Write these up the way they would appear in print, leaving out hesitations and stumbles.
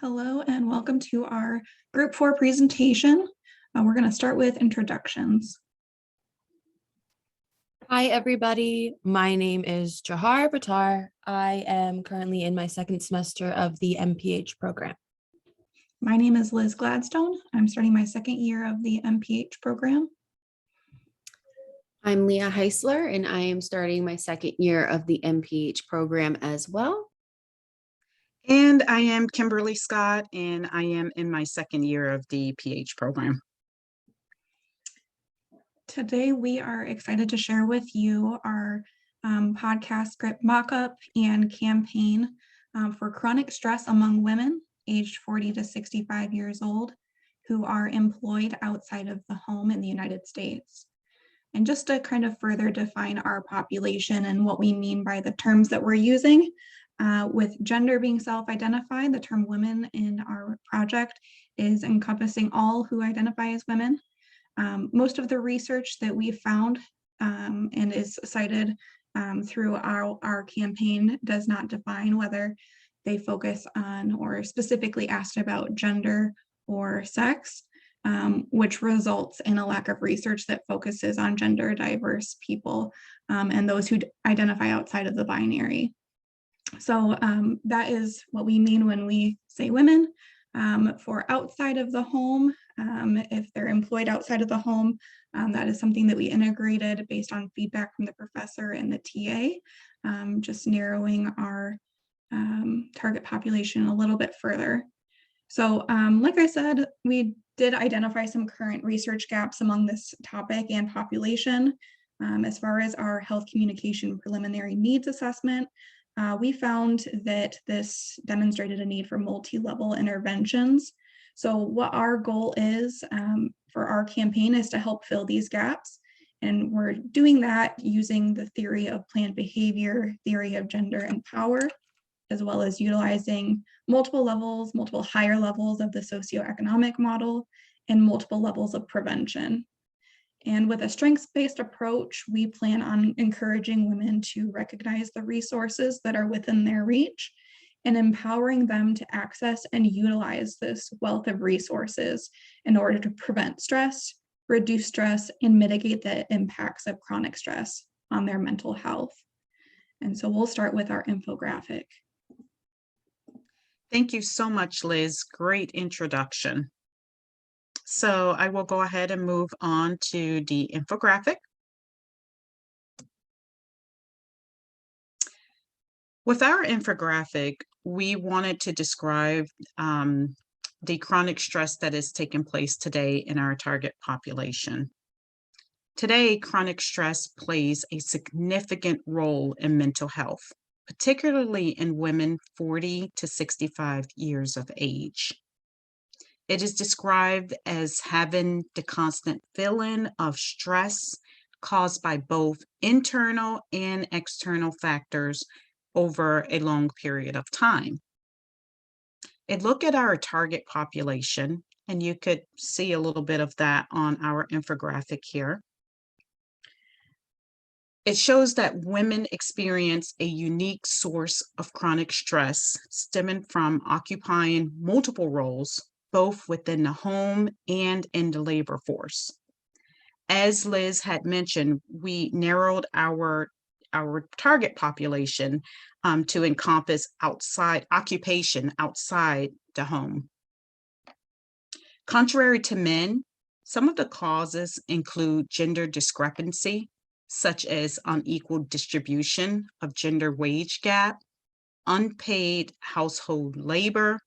Hello and welcome to our Group 4 presentation. We're going to start with introductions. Hi, everybody. My name is Jahar Batar. I am currently in my second semester of the MPH program. My name is Liz Gladstone. I'm starting my second year of the MPH program. I'm Leah Heisler, and I am starting my second year of the MPH program as well. And I am Kimberly Scott, and I am in my second year of the PH program. Today, we are excited to share with you our podcast script Mockup and campaign for chronic stress among women aged 40 to 65 years old who are employed outside of the home in the United States. And just to kind of further define our population and what we mean by the terms that we're using, with gender being self-identified, the term women in our project is encompassing all who identify as women. Most of the research that we found and is cited through our campaign does not define whether they focus on or specifically asked about gender or sex, which results in a lack of research that focuses on gender diverse people and those who identify outside of the binary. So that is what we mean when we say women. For outside of the home, if they're employed outside of the home, that is something that we integrated based on feedback from the professor and the TA, just narrowing our target population a little bit further. So like I said, we did identify some current research gaps among this topic and population. As far as our health communication preliminary needs assessment, we found that this demonstrated a need for multi-level interventions. So what our goal is for our campaign is to help fill these gaps. And we're doing that using the theory of planned behavior, theory of gender and power, as well as utilizing multiple levels, multiple higher levels of the socioeconomic model, and multiple levels of prevention. And with a strengths-based approach, we plan on encouraging women to recognize the resources that are within their reach and empowering them to access and utilize this wealth of resources in order to prevent stress, reduce stress, and mitigate the impacts of chronic stress on their mental health. And so we'll start with our infographic. Thank you so much, Liz. Great introduction. So I will go ahead and move on to the infographic. With our infographic, we wanted to describe the chronic stress that is taking place today in our target population. Today, chronic stress plays a significant role in mental health, particularly in women 40 to 65 years of age. It is described as having the constant feeling of stress caused by both internal and external factors over a long period of time. A look at our target population, and you could see a little bit of that on our infographic here. It shows that women experience a unique source of chronic stress stemming from occupying multiple roles, both within the home and in the labor force. As Liz had mentioned, we narrowed our target population to encompass occupation outside the home. Contrary to men, some of the causes include gender discrepancy, such as unequal distribution of gender wage gap, unpaid household labor,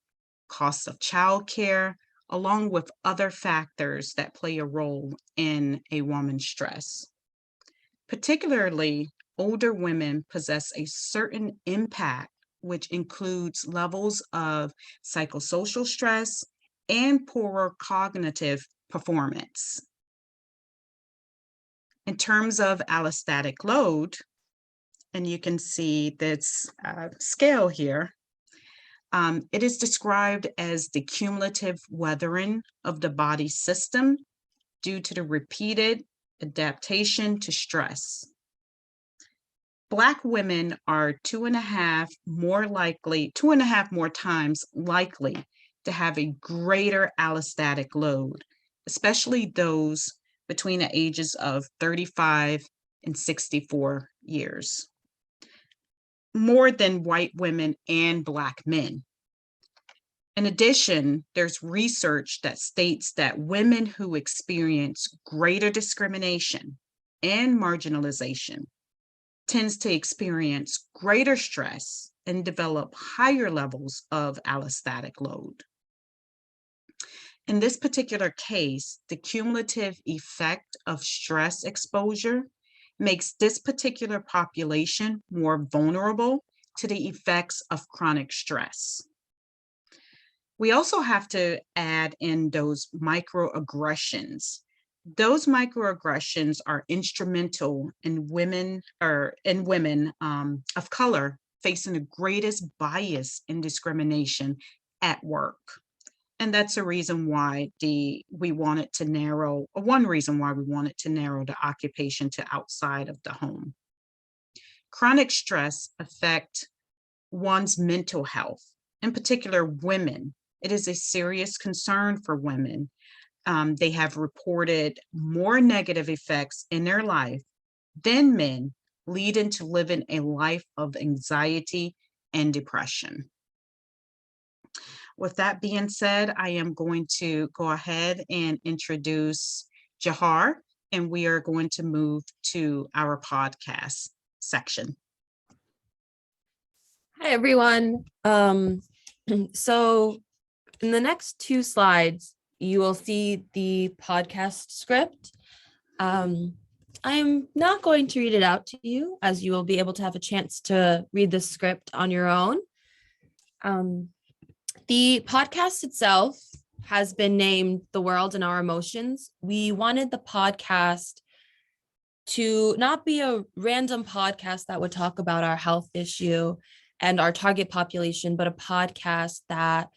costs of childcare, along with other factors that play a role in a woman's stress. Particularly, older women possess a certain impact, which includes levels of psychosocial stress and poorer cognitive performance. In terms of allostatic load, and you can see this scale here, it is described as the cumulative weathering of the body system due to the repeated adaptation to stress. Black women are 2.5 more times likely to have a greater allostatic load, especially those between the ages of 35 and 64 years, more than white women and Black men. In addition, there's research that states that women who experience greater discrimination and marginalization tends to experience greater stress and develop higher levels of allostatic load. In this particular case, the cumulative effect of stress exposure makes this particular population more vulnerable to the effects of chronic stress. We also have to add in those microaggressions. Those microaggressions are instrumental in women of color facing the greatest bias and discrimination at work. And that's a reason why one reason why we wanted to narrow the occupation to outside of the home. Chronic stress affects one's mental health, in particular women. It is a serious concern for women. They have reported more negative effects in their life than men, leading to living a life of anxiety and depression. With that being said, I am going to go ahead and introduce Jahar, and we are going to move to our podcast section. Hi, everyone. So in the next 2 slides, you will see the podcast script. I'm not going to read it out to you, as you will be able to have a chance to read the script on your own. The podcast itself has been named The World and Our Emotions. We wanted the podcast to not be a random podcast that would talk about our health issue and our target population, but a podcast that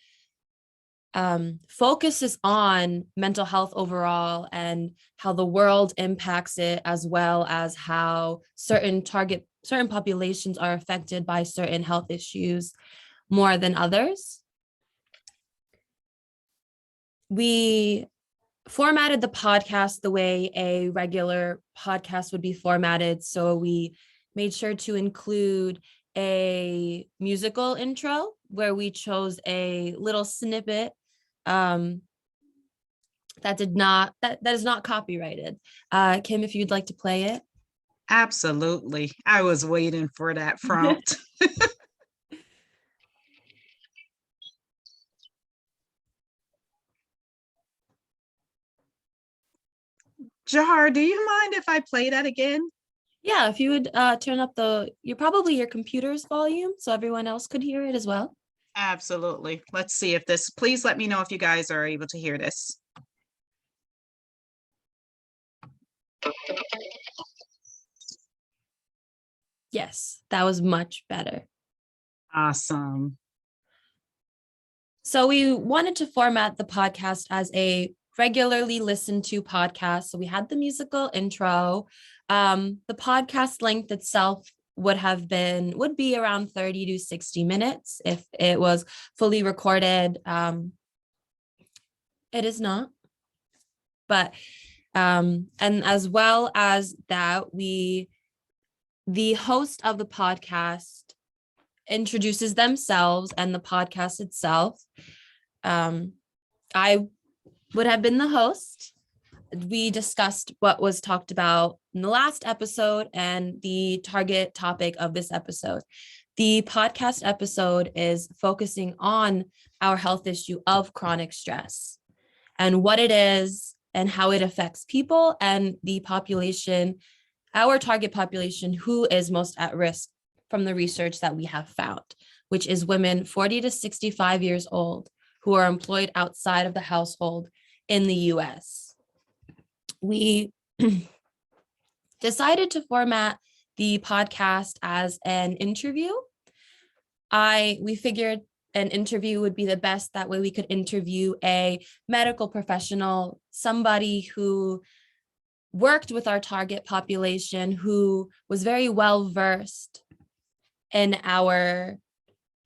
focuses on mental health overall and how the world impacts it, as well as how certain populations are affected by certain health issues more than others. We formatted the podcast the way a regular podcast would be formatted. So we made sure to include a musical intro where we chose a little snippet that is not copyrighted. Kim, if you'd like to play it. Absolutely. I was waiting for that prompt. Jahar, do you mind if I play that again? Yeah, if you would turn up your computer's volume so everyone else could hear it as well. Absolutely. Let's see if please let me know if you guys are able to hear this. Yes, that was much better. Awesome. So we wanted to format the podcast as a regularly listened to podcast. So we had the musical intro. The podcast length itself would be around 30 to 60 minutes if it was fully recorded. It is not. But and as well as that, the host of the podcast introduces themselves and the podcast itself. I would have been the host. We discussed what was talked about in the last episode and the target topic of this episode. The podcast episode is focusing on our health issue of chronic stress and what it is and how it affects people and the population, our target population, who is most at risk from the research that we have found, which is women 40 to 65 years old who are employed outside of the household in the US. We decided to format the podcast as an interview. We figured an interview would be the best. That way we could interview a medical professional, somebody who worked with our target population, who was very well versed in our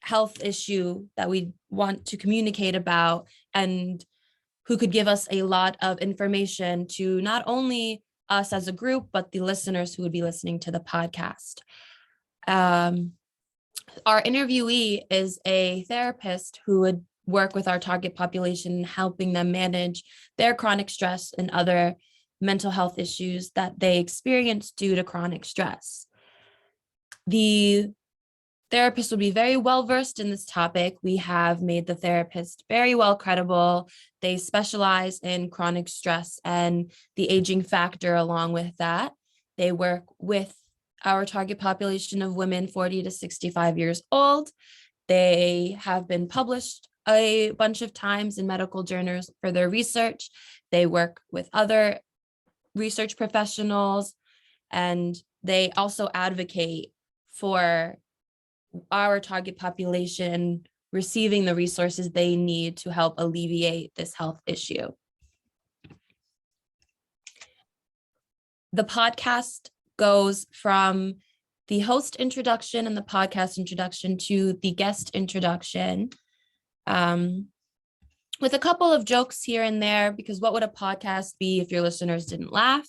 health issue that we want to communicate about, and who could give us a lot of information to not only us as a group, but the listeners who would be listening to the podcast. Our interviewee is a therapist who would work with our target population, helping them manage their chronic stress and other mental health issues that they experience due to chronic stress. The therapist would be very well versed in this topic. We have made the therapist very well credible. They specialize in chronic stress and the aging factor along with that. They work with our target population of women 40 to 65 years old. They have been published a bunch of times in medical journals for their research. They work with other research professionals, and they also advocate for our target population receiving the resources they need to help alleviate this health issue. The podcast goes from the host introduction and the podcast introduction to the guest introduction, with a couple of jokes here and there, because what would a podcast be if your listeners didn't laugh?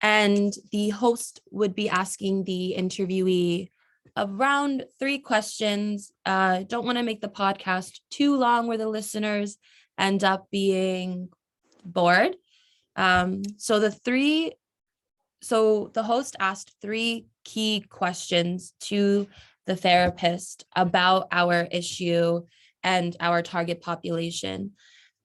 And the host would be asking the interviewee around 3 questions. Don't want to make the podcast too long where the listeners end up being bored. So the host asked 3 key questions to the therapist about our issue and our target population.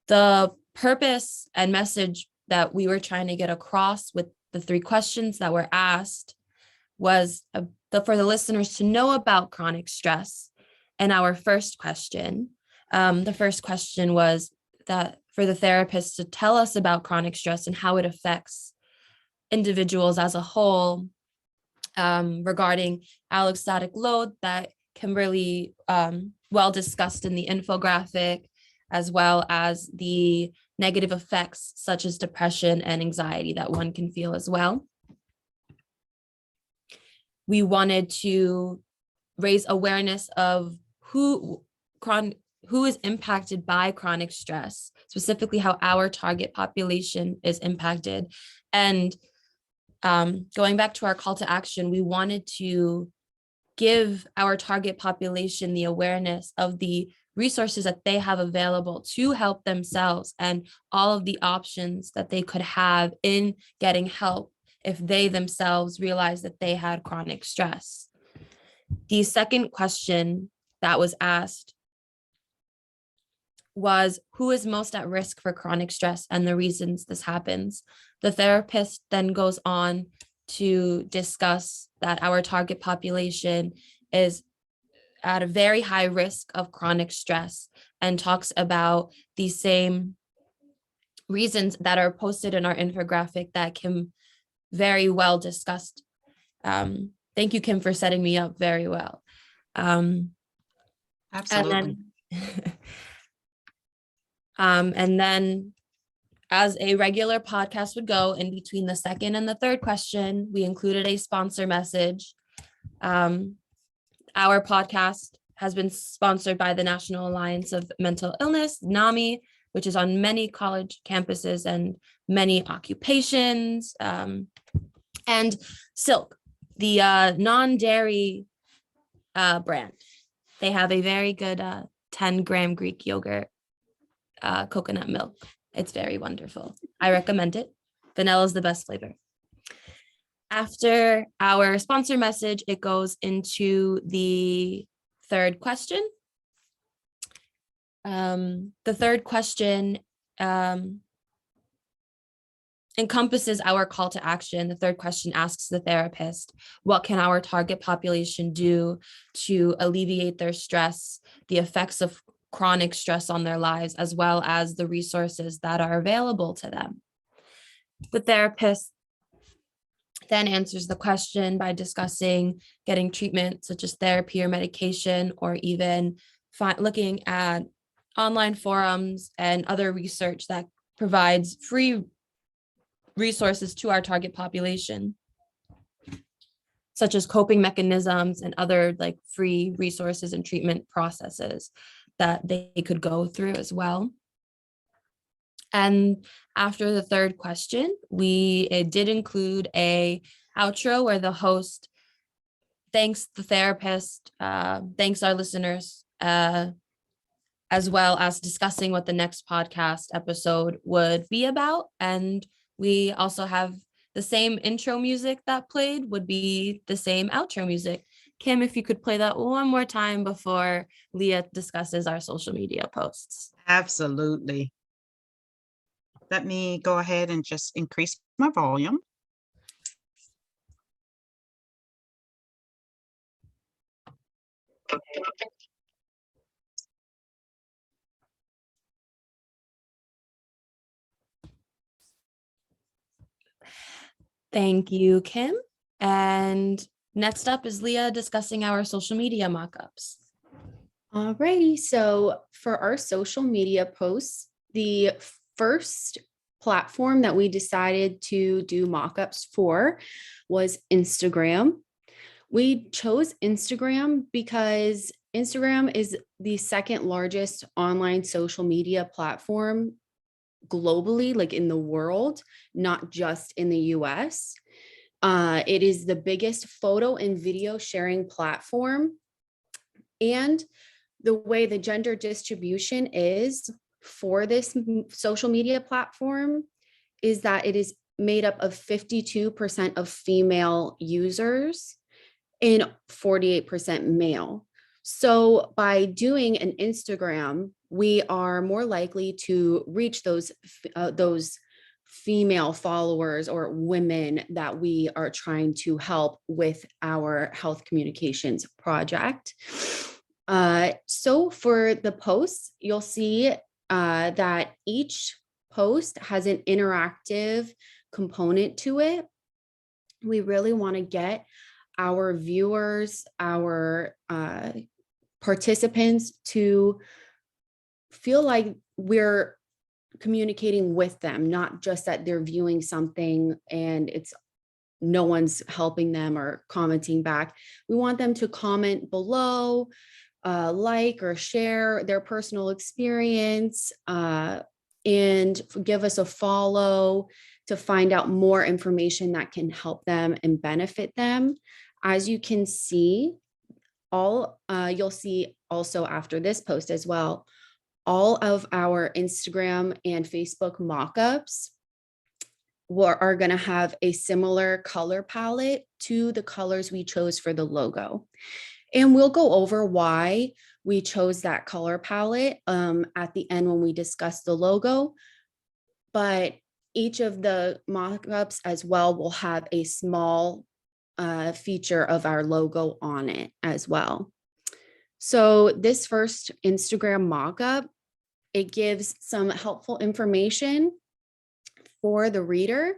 The purpose and message that we were trying to get across with the 3 questions that were asked was for the listeners to know about chronic stress. And our first question, the first question was that for the therapist to tell us about chronic stress and how it affects individuals as a whole, regarding allostatic load that Kimberly well discussed in the infographic, as well as the negative effects such as depression and anxiety that one can feel as well. We wanted to raise awareness of who is impacted by chronic stress, specifically how our target population is impacted. And going back to our call to action, we wanted to give our target population the awareness of the resources that they have available to help themselves and all of the options that they could have in getting help if they themselves realize that they had chronic stress. The second question that was asked was, who is most at risk for chronic stress and the reasons this happens? The therapist then goes on to discuss that our target population is at a very high risk of chronic stress and talks about the same reasons that are posted in our infographic that Kim very well discussed. Thank you, Kim, for setting me up very well. Absolutely. And then as a regular podcast would go, in between the second and the third question, we included a sponsor message. Our podcast has been sponsored by the National Alliance of Mental Illness, NAMI, which is on many college campuses and many occupations, and Silk, the non-dairy brand. They have a very good 10-gram Greek yogurt, coconut milk. It's very wonderful. I recommend it. Vanilla is the best flavor. After our sponsor message, it goes into the third question. The third question encompasses our call to action. The third question asks the therapist, what can our target population do to alleviate their stress, the effects of chronic stress on their lives, as well as the resources that are available to them? The therapist then answers the question by discussing getting treatment such as therapy or medication, or even looking at online forums and other research that provides free resources to our target population. such as coping mechanisms and other like free resources and treatment processes that they could go through as well. And after the third question, it did include a outro where the host thanks the therapist, thanks our listeners, as well as discussing what the next podcast episode would be about. And we also have the same intro music that played would be the same outro music. Kim, if you could play that one more time before Leah discusses our social media posts. Absolutely. Let me go ahead and just increase my volume. Thank you, Kim. And next up is Leah discussing our social media mockups. Alrighty, so for our social media posts, the first platform that we decided to do mockups for was Instagram. We chose Instagram because Instagram is the second largest online social media platform globally, like in the world, not just in the US. It is the biggest photo and video sharing platform. And the way the gender distribution is for this social media platform is that it is made up of 52% of female users and 48% male. So by doing an Instagram, we are more likely to reach those female followers or women that we are trying to help with our health communications project. So for the posts, you'll see that each post has an interactive component to it. We really want to get our viewers, our participants to feel like we're communicating with them, not just that they're viewing something and no one's helping them or commenting back. We want them to comment below, like or share their personal experience, and give us a follow to find out more information that can help them and benefit them. As you can see, you'll see also after this post as well, all of our Instagram and Facebook mockups are going to have a similar color palette to the colors we chose for the logo. And we'll go over why we chose that color palette at the end when we discuss the logo. But each of the mockups as well will have a small feature of our logo on it as well. So this first Instagram mockup, it gives some helpful information for the reader,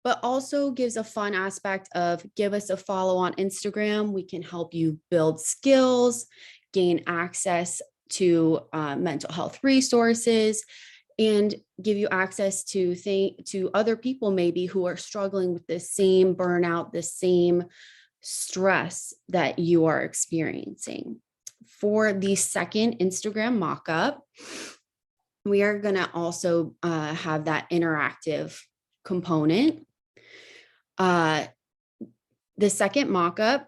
but also gives a fun aspect of give us a follow on Instagram. We can help you build skills, gain access to mental health resources, and give you access to other people maybe who are struggling with the same burnout, the same stress that you are experiencing. For the second Instagram mockup, we are going to also have that interactive component. The second mockup,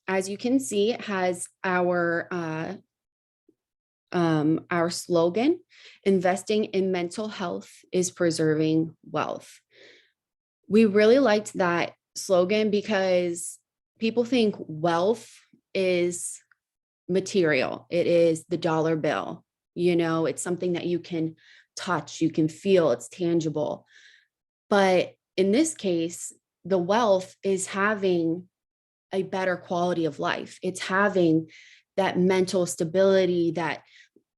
as you can see, has our slogan, investing in mental health is preserving wealth. We really liked that slogan because people think wealth is material. It is the dollar bill. You know, it's something that you can touch, you can feel, it's tangible. But in this case, the wealth is having a better quality of life. It's having that mental stability, that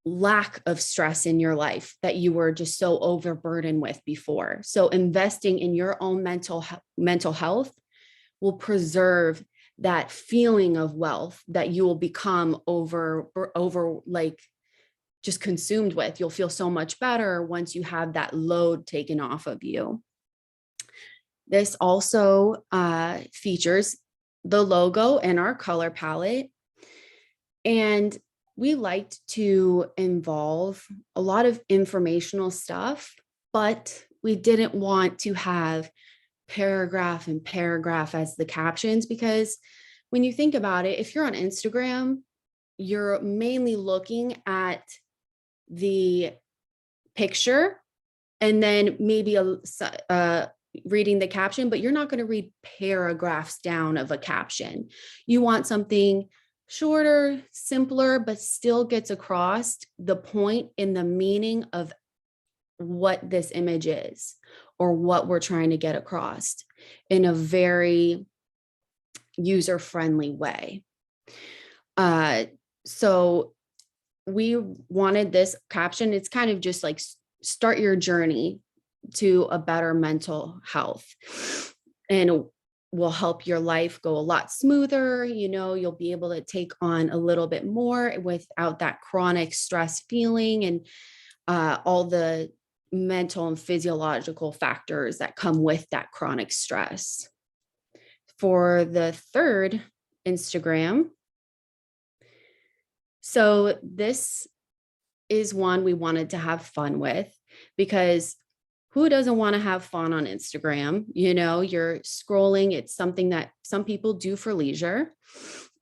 lack of stress in your life that you were just so overburdened with before. So investing in your own mental health will preserve that feeling of wealth that you will become over like just consumed with. You'll feel so much better once you have that load taken off of you. This also features the logo and our color palette. And we liked to involve a lot of informational stuff, but we didn't want to have paragraph and paragraph as the captions, because when you think about it, if you're on Instagram, you're mainly looking at the picture and then maybe reading the caption, but you're not going to read paragraphs down of a caption. You want something shorter, simpler, but still gets across the point in the meaning of what this image is or what we're trying to get across in a very user-friendly way. So we wanted this caption. It's kind of just like start your journey to a better mental health, and will help your life go a lot smoother. You know, you'll be able to take on a little bit more without that chronic stress feeling and all the mental and physiological factors that come with that chronic stress. For the third Instagram, so this is one we wanted to have fun with, because who doesn't want to have fun on Instagram? You know, you're scrolling. It's something that some people do for leisure,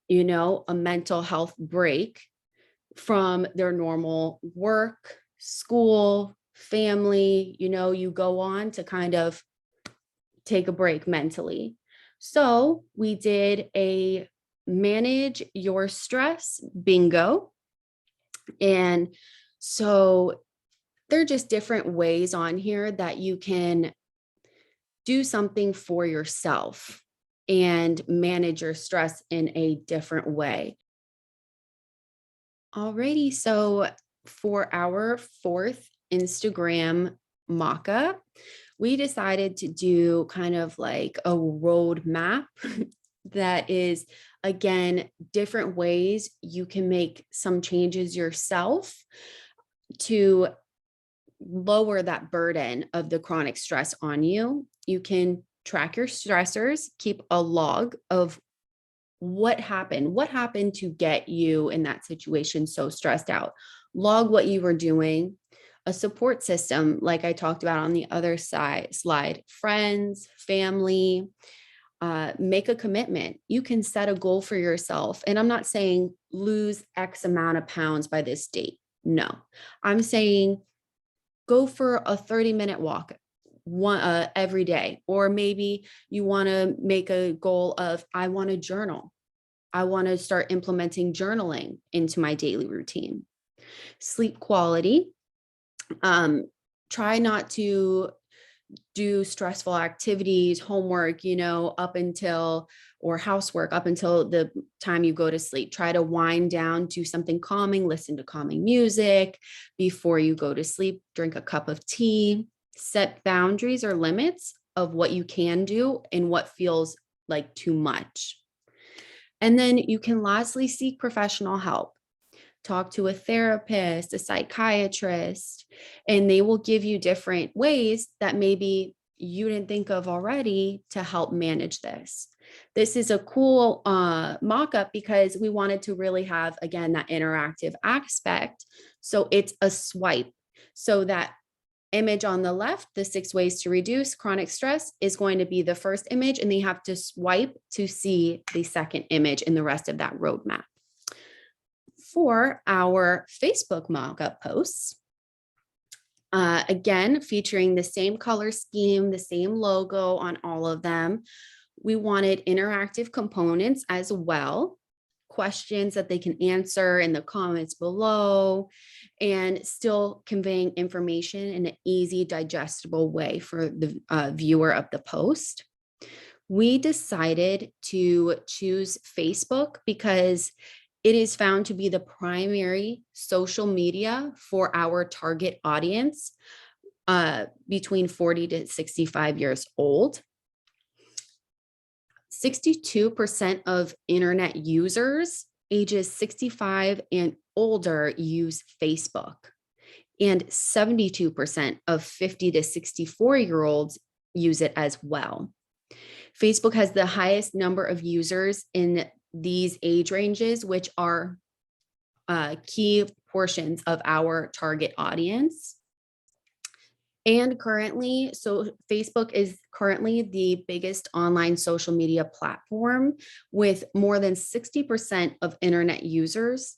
you know, a mental health break from their normal work, school, family. You know, you go on to kind of take a break mentally. So we did a manage your stress bingo. And so they're just different ways on here that you can do something for yourself and manage your stress in a different way. Alrighty, so for our fourth Instagram mock-up, we decided to do kind of like a roadmap that is, again, different ways you can make some changes yourself to lower that burden of the chronic stress on you. You can track your stressors, keep a log of what happened to get you in that situation so stressed out. Log what you were doing. A support system, like I talked about on the other slide, friends, family, make a commitment. You can set a goal for yourself. And I'm not saying lose X amount of pounds by this date. No, I'm saying go for a 30-minute walk every day. Or maybe you want to make a goal of, I want to journal. I want to start implementing journaling into my daily routine. Sleep quality. Try not to do stressful activities, homework, you know, or housework up until the time you go to sleep. Try to wind down, do something calming, listen to calming music before you go to sleep, drink a cup of tea, set boundaries or limits of what you can do and what feels like too much. And then you can lastly seek professional help. Talk to a therapist, a psychiatrist, and they will give you different ways that maybe you didn't think of already to help manage this. This is a cool mock-up because we wanted to really have, again, that interactive aspect. So it's a swipe. So that image on the left, the 6 ways to reduce chronic stress, is going to be the first image, and they have to swipe to see the second image in the rest of that roadmap. For our Facebook mock-up posts, again, featuring the same color scheme, the same logo on all of them, we wanted interactive components as well, questions that they can answer in the comments below, and still conveying information in an easy, digestible way for the viewer of the post. We decided to choose Facebook because it is found to be the primary social media for our target audience between 40 to 65 years old. 62% of internet users ages 65 and older use Facebook, and 72% of 50 to 64-year-olds use it as well. Facebook has the highest number of users in these age ranges, which are key portions of our target audience. And currently, so Facebook is currently the biggest online social media platform with more than 60% of internet users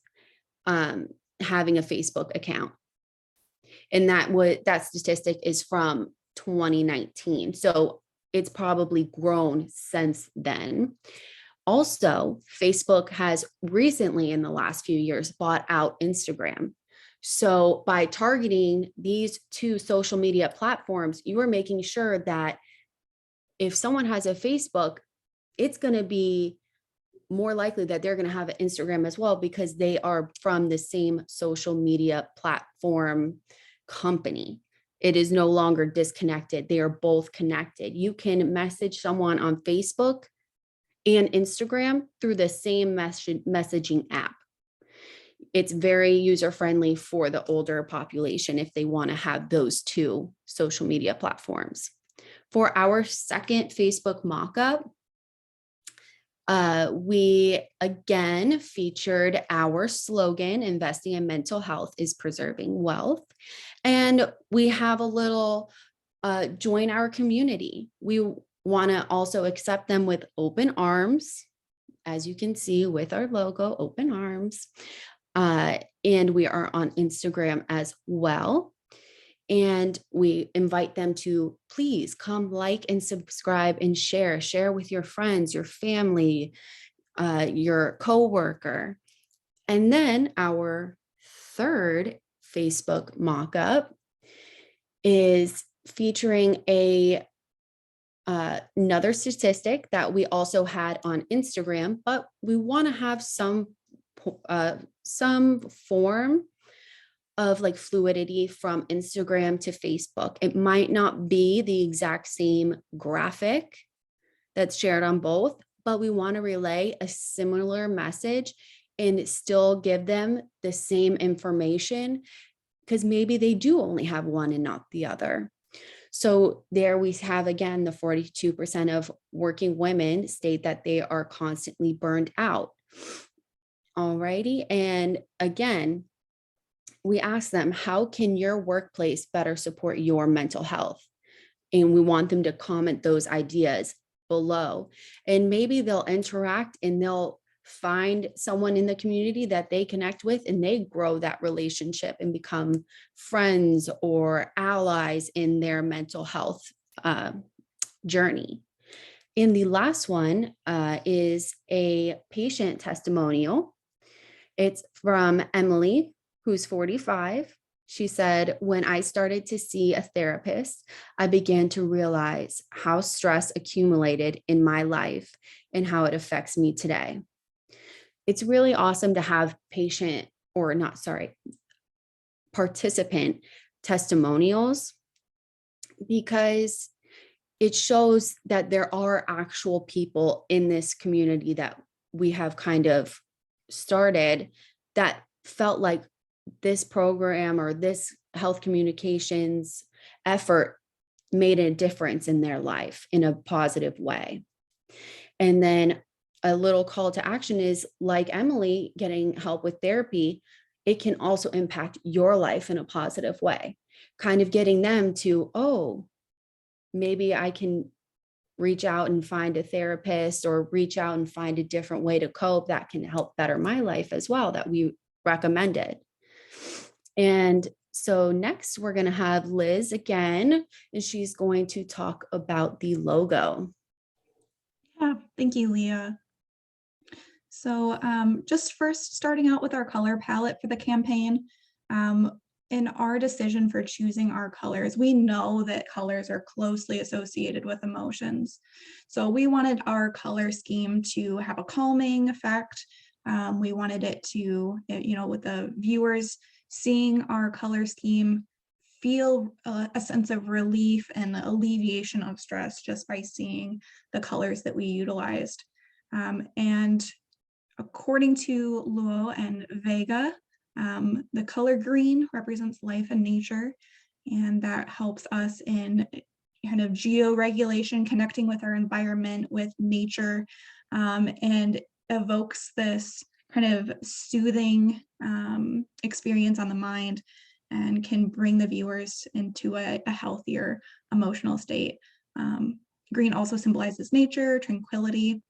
having a Facebook account. And that statistic is from 2019. So it's probably grown since then. Also, Facebook has recently in the last few years bought out Instagram. So by targeting these two social media platforms, you are making sure that if someone has a Facebook, it's going to be more likely that they're going to have an Instagram as well, because they are from the same social media platform company. It is no longer disconnected. They are both connected. You can message someone on Facebook and Instagram through the same messaging app. It's very user-friendly for the older population if they want to have those two social media platforms. For our second Facebook mock-up, we again featured our slogan, investing in mental health is preserving wealth. And we have a little join our community. We want to also accept them with open arms, as you can see with our logo, open arms. And we are on Instagram as well. And we invite them to please come like and subscribe and share with your friends, your family, your coworker. And then our third Facebook mock-up is featuring another statistic that we also had on Instagram, but we want to have some form of like fluidity from Instagram to Facebook. It might not be the exact same graphic that's shared on both, but we want to relay a similar message and still give them the same information, because maybe they do only have one and not the other. So there we have, again, the 42% of working women state that they are constantly burned out. Alrighty. And again, we ask them, how can your workplace better support your mental health? And we want them to comment those ideas below. And maybe they'll interact and they'll find someone in the community that they connect with, and they grow that relationship and become friends or allies in their mental health journey. And the last one is a patient testimonial. It's from Emily, who's 45. She said, when I started to see a therapist, I began to realize how stress accumulated in my life and how it affects me today. It's really awesome to have participant testimonials, because it shows that there are actual people in this community that we have kind of started that felt like this program or this health communications effort made a difference in their life in a positive way. And then a little call to action is, like Emily getting help with therapy, it can also impact your life in a positive way, kind of getting them to, oh, maybe I can reach out and find a therapist, or reach out and find a different way to cope that can help better my life as well, that we recommended. And so next we're going to have Liz again, and she's going to talk about the logo. Yeah, thank you, Leah. So just first starting out with our color palette for the campaign. In our decision for choosing our colors, we know that colors are closely associated with emotions. So we wanted our color scheme to have a calming effect. We wanted it to, with the viewers seeing our color scheme, feel a sense of relief and alleviation of stress just by seeing the colors that we utilized. And according to Luo and Vega, the color green represents life and nature, and that helps us in kind of geo-regulation, connecting with our environment, with nature, and evokes this kind of soothing experience on the mind and can bring the viewers into a healthier emotional state. Green also symbolizes nature, tranquility,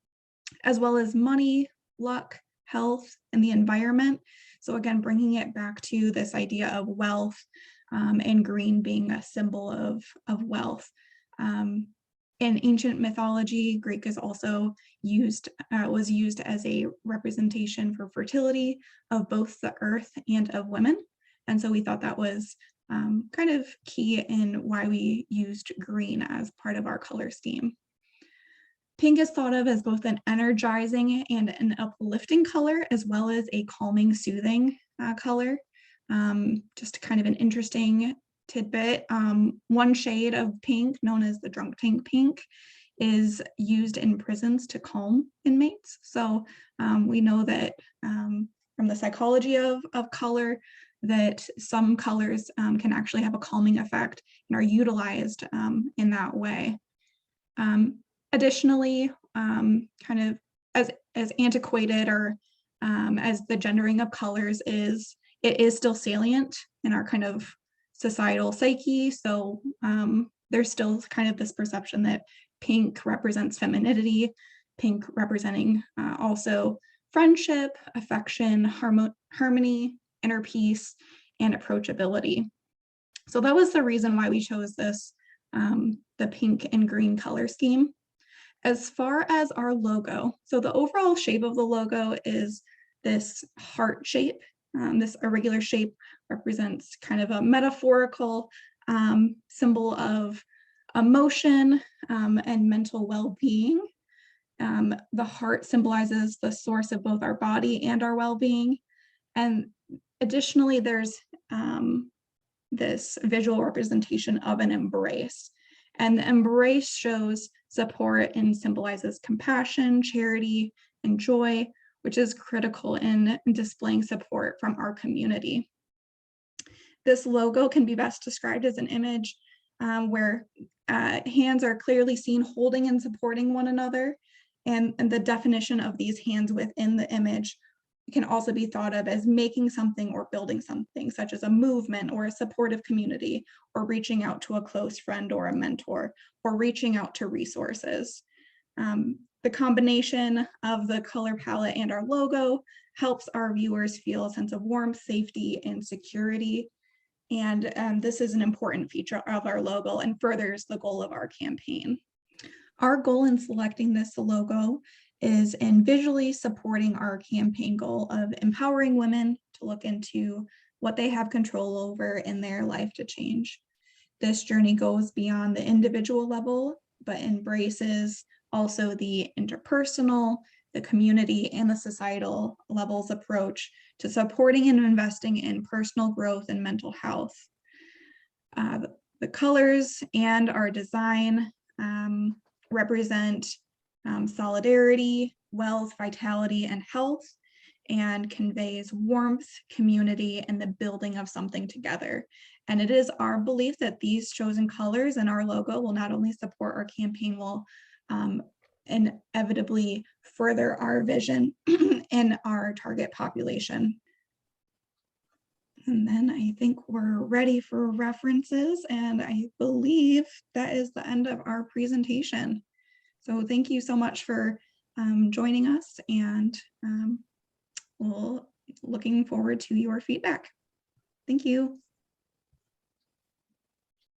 as well as money, luck, health, and the environment. So again, bringing it back to this idea of wealth, and green being a symbol of wealth. In ancient mythology, Greek is also was used as a representation for fertility of both the earth and of women. And so we thought that was kind of key in why we used green as part of our color scheme. Pink is thought of as both an energizing and an uplifting color, as well as a calming, soothing color. Just kind of an interesting tidbit. One shade of pink, known as the drunk tank pink, is used in prisons to calm inmates. So we know that from the psychology of color, that some colors can actually have a calming effect and are utilized in that way. Additionally, kind of as antiquated or as the gendering of colors is, it is still salient in our kind of societal psyche. So there's still kind of this perception that pink represents femininity, pink representing also friendship, affection, harmony, inner peace, and approachability. So that was the reason why we chose this, the pink and green color scheme. As far as our logo, so the overall shape of the logo is this heart shape. This irregular shape represents kind of a metaphorical symbol of emotion and mental well-being. The heart symbolizes the source of both our body and our well-being. And additionally, there's this visual representation of an embrace. And the embrace shows support and symbolizes compassion, charity, and joy, which is critical in displaying support from our community. This logo can be best described as an image where hands are clearly seen holding and supporting one another. And the definition of these hands within the image can also be thought of as making something or building something, such as a movement or a supportive community, or reaching out to a close friend or a mentor, or reaching out to resources. The combination of the color palette and our logo helps our viewers feel a sense of warmth, safety, and security. And this is an important feature of our logo and furthers the goal of our campaign. Our goal in selecting this logo is in visually supporting our campaign goal of empowering women to look into what they have control over in their life to change. This journey goes beyond the individual level, but embraces also the interpersonal, the community, and the societal levels approach to supporting and investing in personal growth and mental health. The colors and our design represent solidarity, wealth, vitality, and health, and conveys warmth, community, and the building of something together. And it is our belief that these chosen colors and our logo will not only support our campaign, will inevitably further our vision in our target population. And then I think we're ready for references, and I believe that is the end of our presentation. So thank you so much for joining us, and we're looking forward to your feedback. Thank you.